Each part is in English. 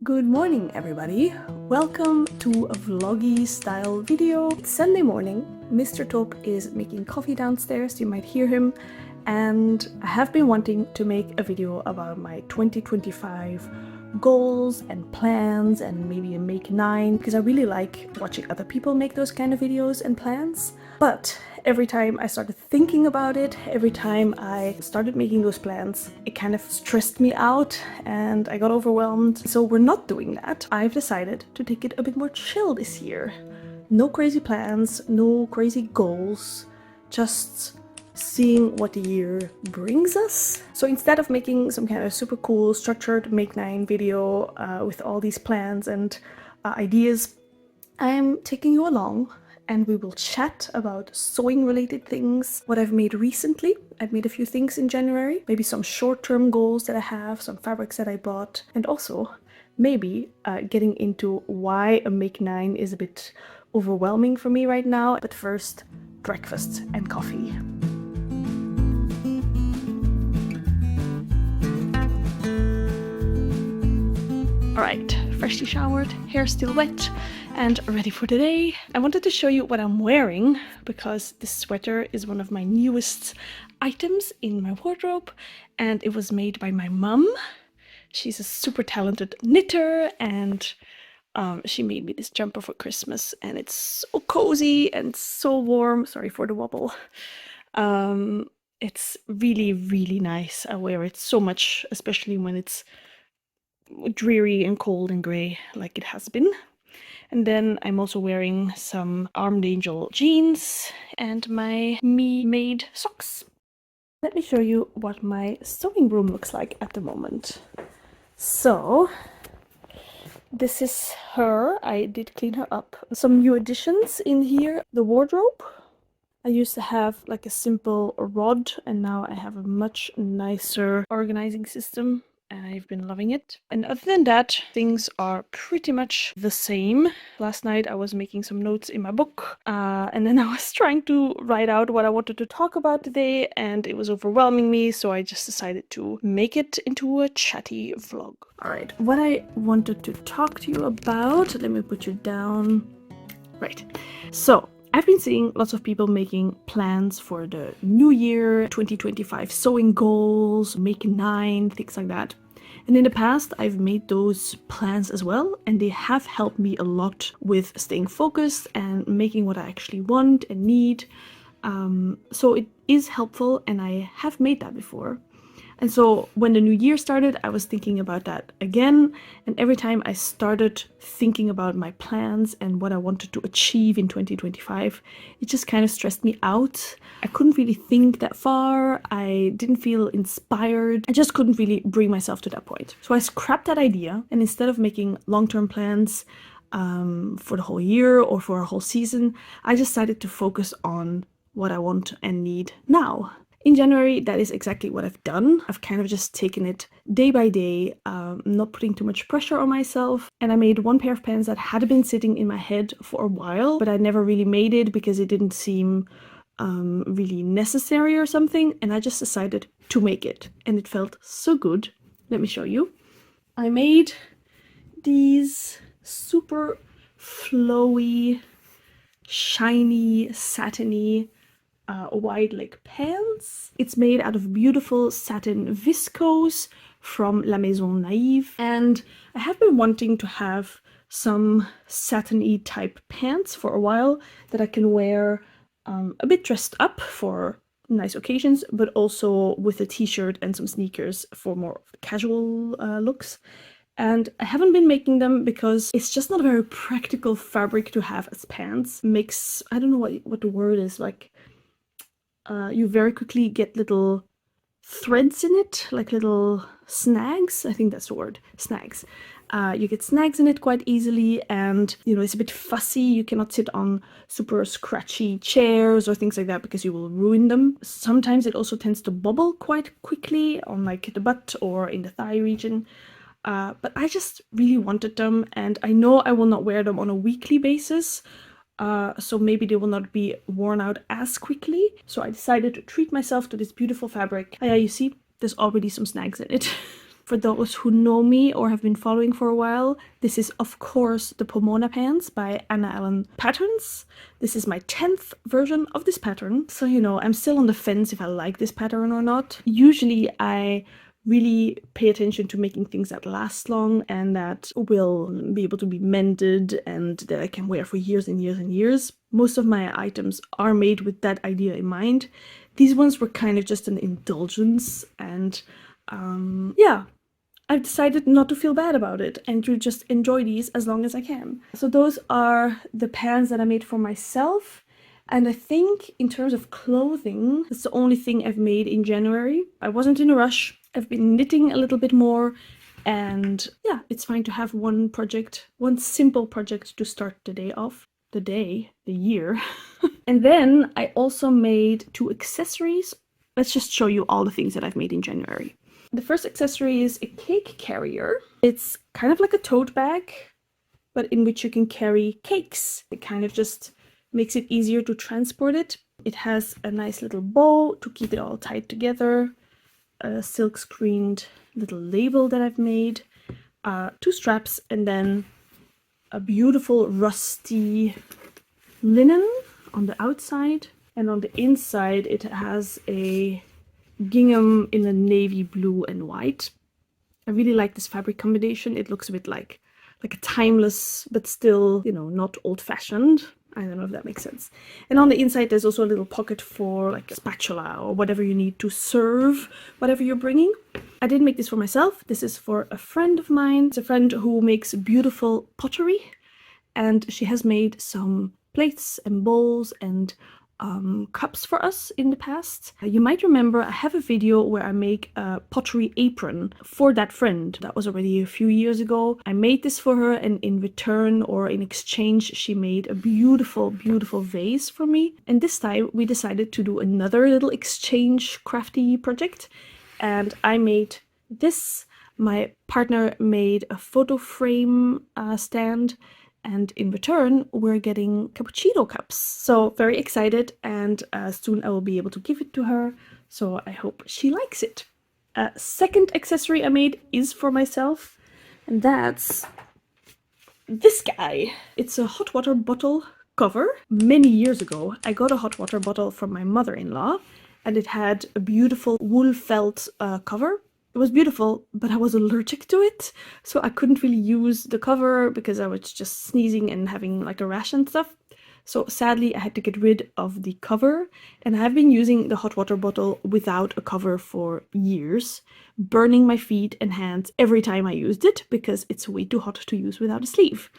Good morning, everybody. Welcome to a vloggy style video. It's Sunday morning. Mr. Top is making coffee downstairs. You might hear him. And I have been wanting to make a video about my 2025 goals and plans and maybe a make 9 because I really like watching other people make those kind of videos and plans. But every time I started thinking about it, every time I started making those plans, it kind of stressed me out and I got overwhelmed. So we're not doing that. I've decided to take it a bit more chill this year. No crazy plans, no crazy goals, just seeing what the year brings us. So instead of making some kind of super cool structured make 9 video with all these plans and ideas, I'm taking you along and we will chat about sewing related things, what I've made recently. I've made a few things in January, maybe some short-term goals that I have, some fabrics that I bought, and also maybe getting into why a make 9 is a bit overwhelming for me right now. But first, breakfast and coffee. Alright, freshly showered, hair still wet, and ready for the day. I wanted to show you what I'm wearing because this sweater is one of my newest items in my wardrobe and it was made by my mum. She's a super talented knitter and she made me this jumper for Christmas and it's so cozy and so warm. Sorry for the wobble. It's really, really nice. I wear it so much, especially when it's dreary and cold and grey like it has been. And then I'm also wearing some Armed Angel jeans and my me-made socks. Let me show you what my sewing room looks like at the moment. So this is her. I did clean her up. Some new additions in here. The wardrobe. I used to have like a simple rod and now I have a much nicer organizing system. And I've been loving it. And other than that, things are pretty much the same. Last night I was making some notes in my book and then I was trying to write out what I wanted to talk about today and it was overwhelming me, so I just decided to make it into a chatty vlog. Alright, what I wanted to talk to you about, let me put you down. Right, so I've been seeing lots of people making plans for the new year, 2025 sewing goals, make 9, things like that. And in the past, I've made those plans as well, and they have helped me a lot with staying focused and making what I actually want and need. So it is helpful, and I have made that before. And so when the new year started, I was thinking about that again. And every time I started thinking about my plans and what I wanted to achieve in 2025, it just kind of stressed me out. I couldn't really think that far. I didn't feel inspired. I just couldn't really bring myself to that point. So I scrapped that idea. And instead of making long-term plans for the whole year or for a whole season, I decided to focus on what I want and need now. In January, that is exactly what I've done. I've kind of just taken it day by day, not putting too much pressure on myself. And I made one pair of pants that had been sitting in my head for a while, but I never really made it because it didn't seem really necessary or something. And I just decided to make it. And it felt so good. Let me show you. I made these super flowy, shiny, satiny wide leg pants. It's made out of beautiful satin viscose from La Maison Naïve, and I have been wanting to have some satiny type pants for a while that I can wear a bit dressed up for nice occasions, but also with a t-shirt and some sneakers for more casual looks. And I haven't been making them because it's just not a very practical fabric to have as pants. Makes, I don't know what the word is, like you very quickly get little threads in it, like little snags. I think that's the word, snags. You get snags in it quite easily, and you know, it's a bit fussy. You cannot sit on super scratchy chairs or things like that because you will ruin them. Sometimes it also tends to bubble quite quickly on like the butt or in the thigh region. But I just really wanted them, and I know I will not wear them on a weekly basis. So maybe they will not be worn out as quickly. So I decided to treat myself to this beautiful fabric. You see, there's already some snags in it. For those who know me or have been following for a while, this is of course the Pomona pants by Anna Allen Patterns. This is my 10th version of this pattern, so you know, I'm still on the fence if I like this pattern or not. Usually I really pay attention to making things that last long and that will be able to be mended and that I can wear for years and years and years. Most of my items are made with that idea in mind. These ones were kind of just an indulgence, and yeah, I've decided not to feel bad about it and to just enjoy these as long as I can. So those are the pants that I made for myself. And I think in terms of clothing, that's the only thing I've made in January. I wasn't in a rush. I've been knitting a little bit more. And yeah, it's fine to have one project, one simple project to start the day off. The year. And then I also made 2 accessories. Let's just show you all the things that I've made in January. The first accessory is a cake carrier. It's kind of like a tote bag, but in which you can carry cakes. It kind of just makes it easier to transport it. It has a nice little bow to keep it all tied together, a silk screened little label that I've made, 2 straps, and then a beautiful rusty linen on the outside. And on the inside it has a gingham in a navy blue and white. I really like this fabric combination. It looks a bit like a timeless, but still, you know, not old-fashioned. I don't know if that makes sense. And on the inside, there's also a little pocket for like a spatula or whatever you need to serve whatever you're bringing. I didn't make this for myself. This is for a friend of mine. It's a friend who makes beautiful pottery, and she has made some plates and bowls and cups for us in the past. You might remember I have a video where I make a pottery apron for that friend. That was already a few years ago. I made this for her, and in return or in exchange she made a beautiful, beautiful vase for me. And this time we decided to do another little exchange crafty project, and I made this. My partner made a photo frame stand, and in return we're getting cappuccino cups. So very excited, and soon I will be able to give it to her, so I hope she likes it. Second accessory I made is for myself, and that's this guy. It's a hot water bottle cover. Many years ago I got a hot water bottle from my mother-in-law, and it had a beautiful wool felt cover. It was beautiful, but I was allergic to it, so I couldn't really use the cover because I was just sneezing and having like a rash and stuff. So sadly I had to get rid of the cover, and I've been using the hot water bottle without a cover for years, burning my feet and hands every time I used it because it's way too hot to use without a sleeve.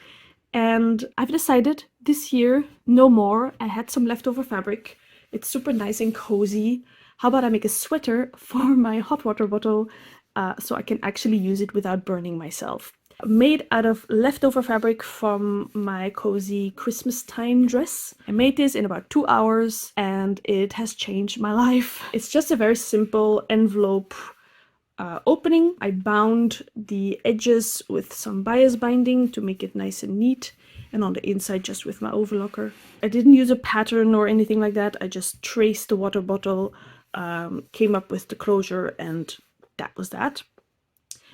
And I've decided this year, no more. I had some leftover fabric. It's super nice and cozy. How about I make a sweater for my hot water bottle so I can actually use it without burning myself. Made out of leftover fabric from my cozy Christmas time dress. I made this in about 2 hours and it has changed my life. It's just a very simple envelope opening. I bound the edges with some bias binding to make it nice and neat, and on the inside just with my overlocker. I didn't use a pattern or anything like that. I just traced the water bottle, came up with the closure, and that was that.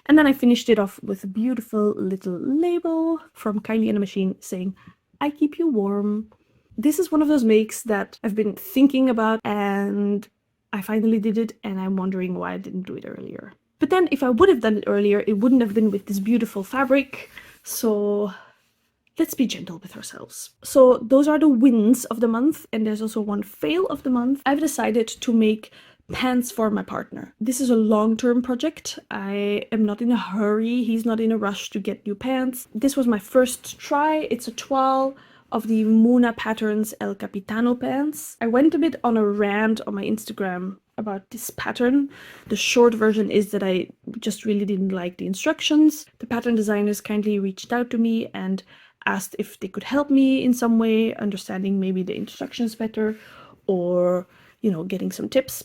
And then I finished it off with a beautiful little label from Kylie and the Machine saying, "I keep you warm." This is one of those makes that I've been thinking about, and I finally did it, and I'm wondering why I didn't do it earlier. But then if I would have done it earlier, it wouldn't have been with this beautiful fabric. So let's be gentle with ourselves. So those are the wins of the month, and there's also one fail of the month. I've decided to make pants for my partner. This is a long-term project. I am not in a hurry. He's not in a rush to get new pants. This was my first try. It's a toile of the Muna Patterns El Capitano pants. I went a bit on a rant on my Instagram about this pattern. The short version is that I just really didn't like the instructions. The pattern designers kindly reached out to me and asked if they could help me in some way, understanding maybe the instructions better, or, you know, getting some tips,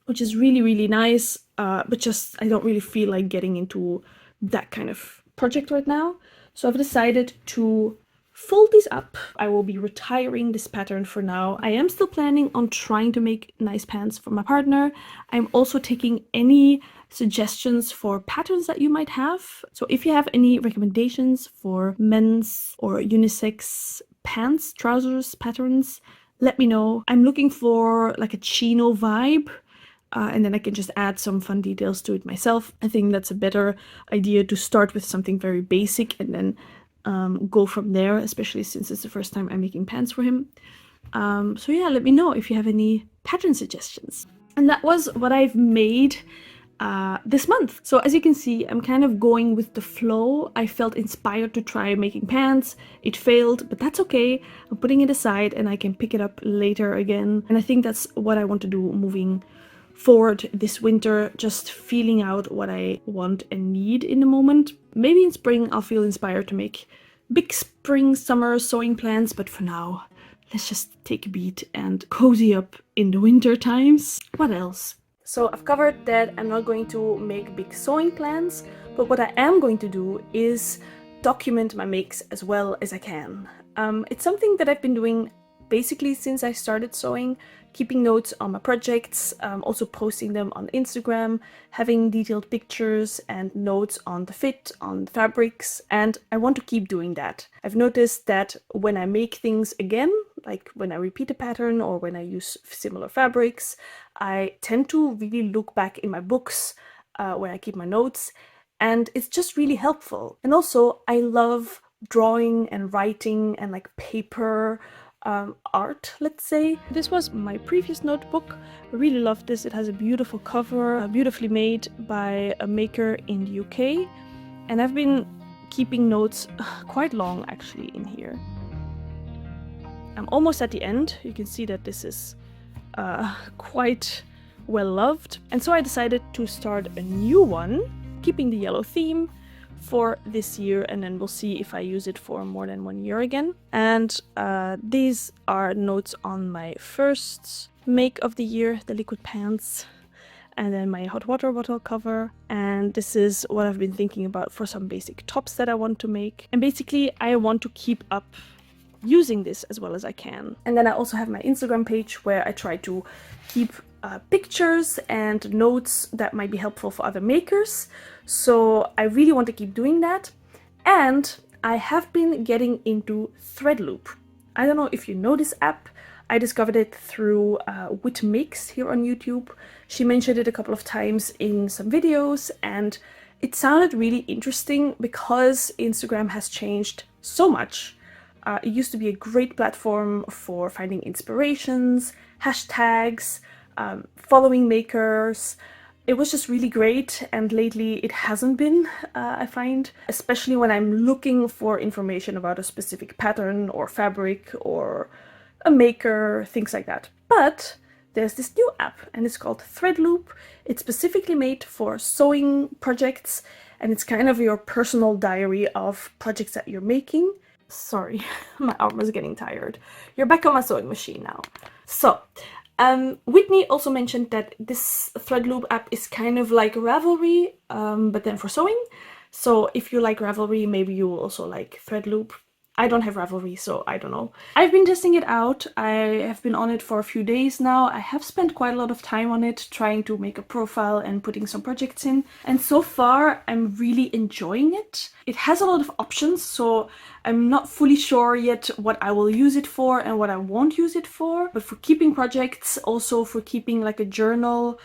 which is really, really nice. But just, I don't really feel like getting into that kind of project right now. So I've decided to fold these up. I will be retiring this pattern for now. I am still planning on trying to make nice pants for my partner. I'm also taking any suggestions for patterns that you might have. So if you have any recommendations for men's or unisex pants, trousers, patterns, let me know. I'm looking for like a chino vibe. And then I can just add some fun details to it myself. I think that's a better idea, to start with something very basic and then go from there, especially since it's the first time I'm making pants for him. So yeah, let me know if you have any pattern suggestions. And that was what I've made this month. So as you can see, I'm kind of going with the flow. I felt inspired to try making pants. It failed, but that's okay. I'm putting it aside and I can pick it up later again. And I think that's what I want to do moving forward this winter, just feeling out what I want and need in the moment. Maybe in spring I'll feel inspired to make big spring summer sewing plans, but for now let's just take a beat and cozy up in the winter times. What else? So I've covered that I'm not going to make big sewing plans, but what I am going to do is document my makes as well as I can. It's something that I've been doing basically since I started sewing, keeping notes on my projects, also posting them on Instagram, having detailed pictures and notes on the fit, on the fabrics, and I want to keep doing that. I've noticed that when I make things again, like when I repeat a pattern or when I use similar fabrics, I tend to really look back in my books where I keep my notes, and it's just really helpful. And also I love drawing and writing and like paper art, let's say. This was my previous notebook. I really love this. It has a beautiful cover, beautifully made by a maker in the UK. And I've been keeping notes quite long actually in here. I'm almost at the end. You can see that this is quite well loved. And so I decided to start a new one, keeping the yellow theme for this year, and then we'll see if I use it for more than 1 year again. And these are notes on my first make of the year, the liquid pants, and then my hot water bottle cover. And this is what I've been thinking about for some basic tops that I want to make. And basically I want to keep up using this as well as I can. And then I also have my Instagram page where I try to keep pictures and notes that might be helpful for other makers. So I really want to keep doing that. And I have been getting into Threadloop. I don't know if you know this app. I discovered it through Wit Makes here on YouTube. She mentioned it a couple of times in some videos, and it sounded really interesting because Instagram has changed so much. It used to be a great platform for finding inspirations, hashtags, following makers. It was just really great, and lately it hasn't been, I find, especially when I'm looking for information about a specific pattern or fabric or a maker, things like that. But there's this new app and it's called Threadloop. It's specifically made for sewing projects, and it's kind of your personal diary of projects that you're making. Sorry, my arm is getting tired. You're back on my sewing machine now. So, Whitney also mentioned that this Threadloop app is kind of like Ravelry, but then for sewing. So if you like Ravelry, maybe you will also like Threadloop. I don't have Ravelry, so I don't know. I've been testing it out. I have been on it for a few days now. I have spent quite a lot of time on it, trying to make a profile and putting some projects in. And so far, I'm really enjoying it. It has a lot of options, so I'm not fully sure yet what I will use it for and what I won't use it for. But for keeping projects, also for keeping like a journal,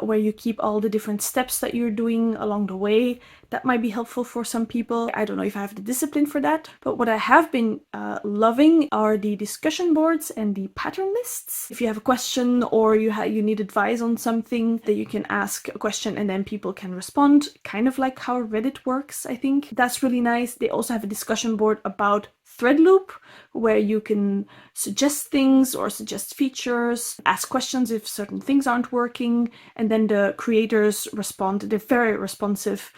where you keep all the different steps that you're doing along the way. That might be helpful for some people. I don't know if I have the discipline for that. But what I have been loving are the discussion boards and the pattern lists. If you have a question or you need advice on something, that you can ask a question and then people can respond, kind of like how Reddit works, I think. That's really nice. They also have a discussion board about Threadloop, where you can suggest things or suggest features, ask questions if certain things aren't working, and then the creators respond. They're very responsive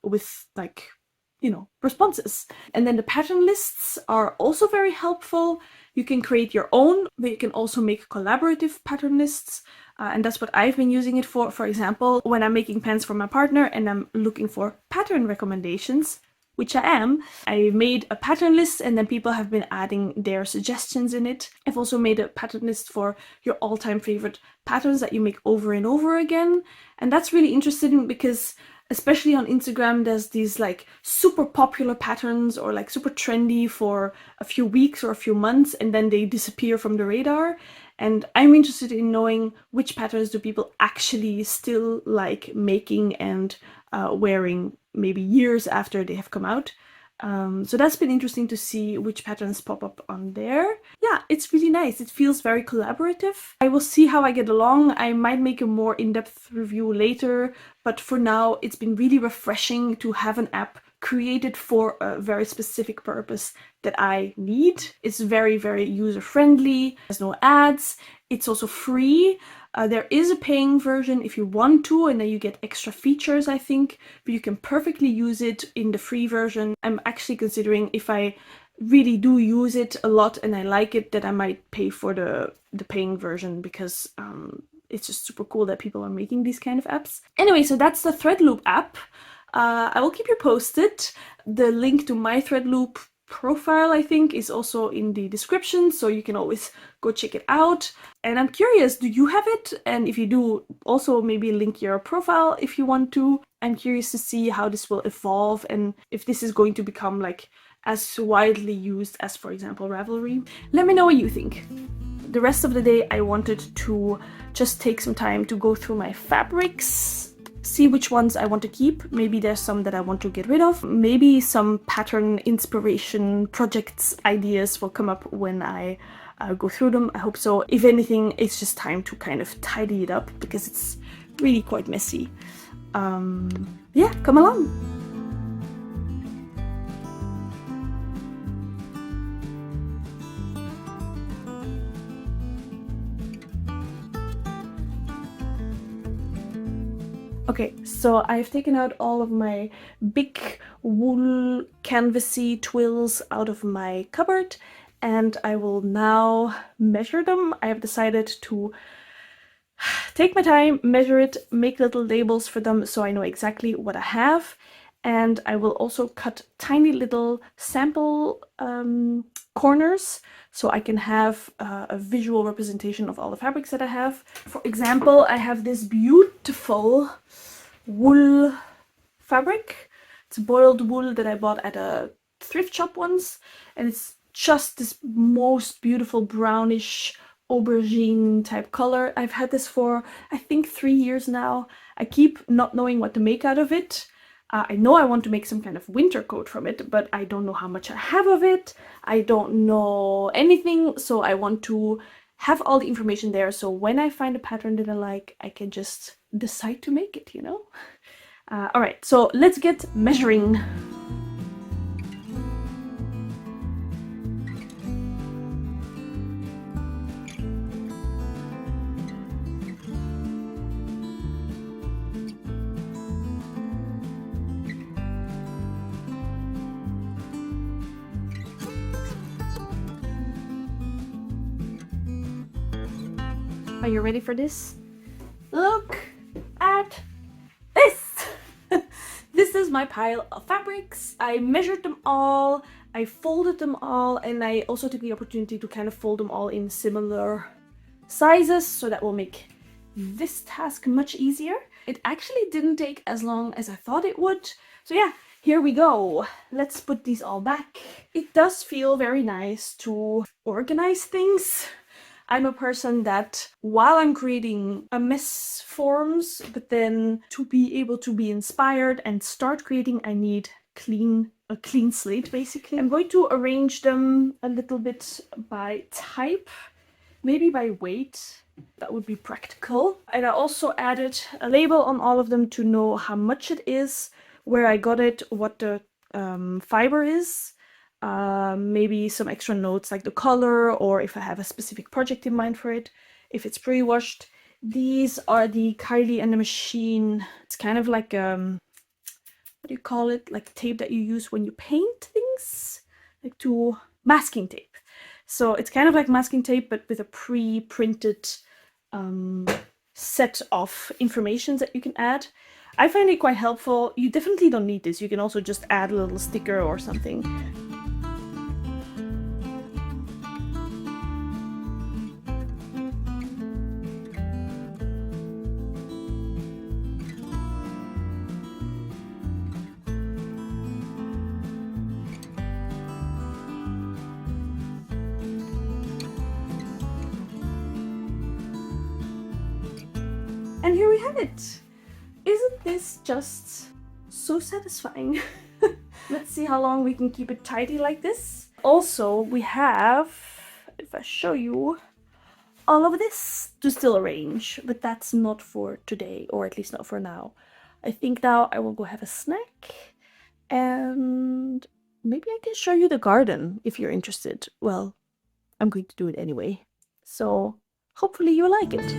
with like, responses. And then the pattern lists are also very helpful. You can create your own, but you can also make collaborative pattern lists. And that's what I've been using it for. For example, when I'm making pants for my partner and I'm looking for pattern recommendations, which I am. I made a pattern list and then people have been adding their suggestions in it. I've also made a pattern list for your all-time favorite patterns that you make over and over again. And that's really interesting because especially on Instagram, there's these like super popular patterns or like super trendy for a few weeks or a few months and then they disappear from the radar. And I'm interested in knowing which patterns do people actually still like making and wearing maybe years after they have come out. So that's been interesting to see which patterns pop up on there. Yeah, it's really nice. It feels very collaborative. I will see how I get along. I might make a more in-depth review later, but for now, it's been really refreshing to have an app created for a very specific purpose that I need. It's very, very user-friendly. There's no ads. It's also free. There is a paying version if you want to, and then you get extra features, I think, but you can perfectly use it in the free version. I'm actually considering if I really do use it a lot and I like it, that I might pay for the paying version because it's just super cool that people are making these kind of apps. Anyway, so that's the Threadloop app. I will keep you posted. The link to my Threadloop profile, I think, is also in the description, so you can always go check it out. And I'm curious, do you have it? And if you do, also maybe link your profile if you want to. I'm curious to see how this will evolve and if this is going to become like as widely used as, for example, Ravelry. Let me know what you think. The rest of the day I wanted to just take some time to go through my fabrics, see which ones I want to keep. Maybe there's some that I want to get rid of. Maybe some pattern inspiration projects ideas will come up when I go through them. I hope so. If anything, it's just time to kind of tidy it up because it's really quite messy. Yeah, come along. Okay, so I've taken out all of my big wool canvasy twills out of my cupboard and I will now measure them. I have decided to take my time, measure it, make little labels for them so I know exactly what I have. And I will also cut tiny little sample corners so I can have a visual representation of all the fabrics that I have. For example, I have this beautiful wool fabric. It's boiled wool that I bought at a thrift shop once, and it's just this most beautiful brownish aubergine type color. I've had this for I think 3 years now. I keep not knowing what to make out of it. I know I want to make some kind of winter coat from it, but I don't know how much I have of it. I don't know anything, so I want to have all the information there, so when I find a pattern that I like, I can just decide to make it, you know? Alright, so let's get measuring. Are you ready for this? Look at this! This is my pile of fabrics. I measured them all, I folded them all, and I also took the opportunity to kind of fold them all in similar sizes, so that will make this task much easier. It actually didn't take as long as I thought it would. So yeah, here we go. Let's put these all back. It does feel very nice to organize things. I'm a person that, while I'm creating, a mess forms, but then to be able to be inspired and start creating, I need a clean slate, basically. I'm going to arrange them a little bit by type, maybe by weight. That would be practical. And I also added a label on all of them to know how much it is, where I got it, what the fiber is. Maybe some extra notes like the color, or if I have a specific project in mind for it, if it's pre-washed. These are the Kylie and the Machine. It's kind of like what do you call it? Like tape that you use when you paint things, like to masking tape. So it's kind of like masking tape, but with a pre-printed set of information that you can add. I find it quite helpful. You definitely don't need this. You can also just add a little sticker or something. And here we have it. Isn't this just so satisfying? Let's see how long we can keep it tidy like this. Also, we have, if I show you, all of this to still arrange, but that's not for today, or at least not for now. I think now I will go have a snack, and maybe I can show you the garden if you're interested. Well, I'm going to do it anyway, so hopefully you like it.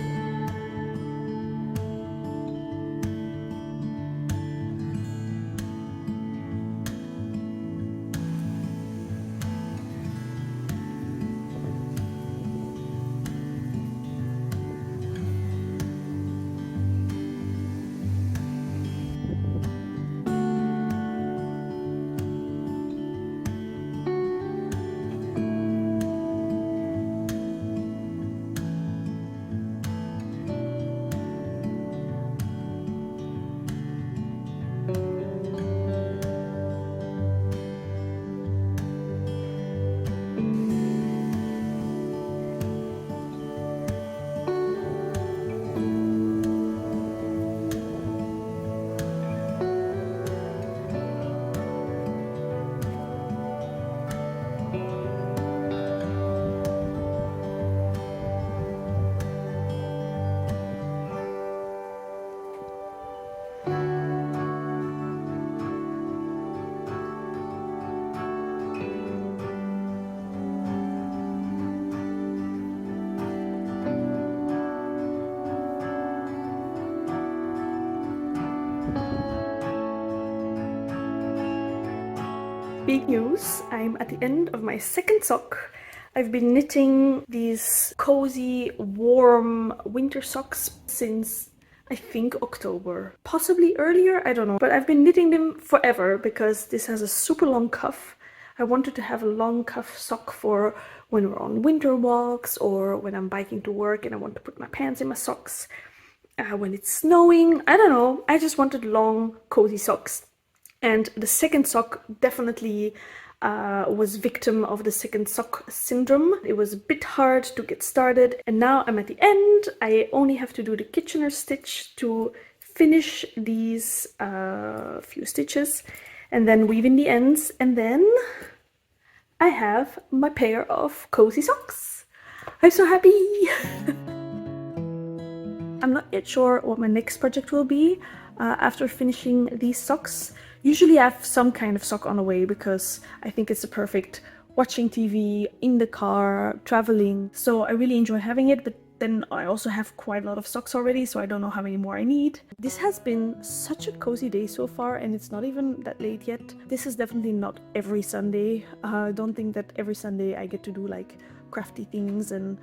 Big news, I'm at the end of my second sock. I've been knitting these cozy, warm winter socks since I think October. Possibly earlier, I don't know. But I've been knitting them forever because this has a super long cuff. I wanted to have a long cuff sock for when we're on winter walks or when I'm biking to work and I want to put my pants in my socks. When it's snowing, I don't know. I just wanted long, cozy socks. And the second sock definitely was victim of the second sock syndrome. It was a bit hard to get started, and now I'm at the end. I only have to do the Kitchener stitch to finish these few stitches and then weave in the ends, and then I have my pair of cozy socks. I'm so happy! I'm not yet sure what my next project will be after finishing these socks. Usually I have some kind of sock on the way because I think it's a perfect watching TV, in the car, traveling. So I really enjoy having it, but then I also have quite a lot of socks already, so I don't know how many more I need. This has been such a cozy day so far, and it's not even that late yet. This is definitely not every Sunday. I don't think that every Sunday I get to do like crafty things and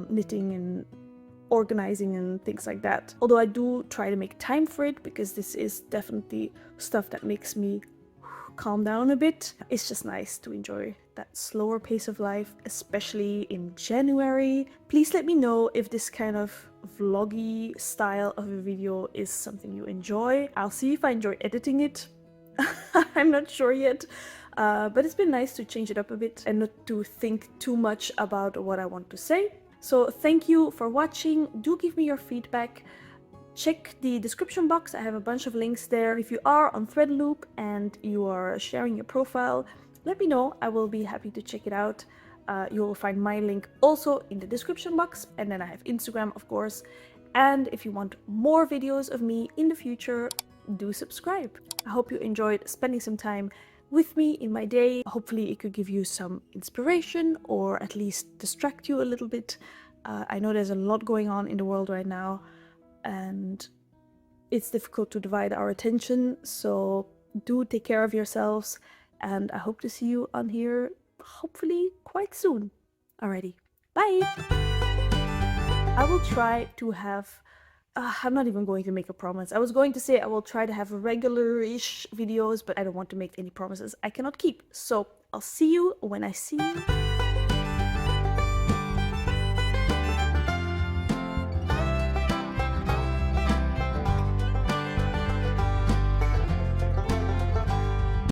knitting and organizing and things like that. Although I do try to make time for it because this is definitely stuff that makes me calm down a bit. It's just nice to enjoy that slower pace of life, especially in January. Please let me know if this kind of vloggy style of a video is something you enjoy. I'll see if I enjoy editing it. I'm not sure yet. But it's been nice to change it up a bit and not to think too much about what I want to say. So thank you for watching. Do give me your feedback. Check the description box. I have a bunch of links there. If you are on Threadloop and you are sharing your profile, let me know. I will be happy to check it out. You will find my link also in the description box. And then I have Instagram, of course. And if you want more videos of me in the future, do subscribe. I hope you enjoyed spending some time with me in my day. Hopefully it could give you some inspiration or at least distract you a little bit. I know there's a lot going on in the world right now and it's difficult to divide our attention, so do take care of yourselves, and I hope to see you on here hopefully quite soon. Alrighty, bye! I will try to have I'm not even going to make a promise. I was going to say I will try to have regular-ish videos, but I don't want to make any promises I cannot keep. So I'll see you when I see you.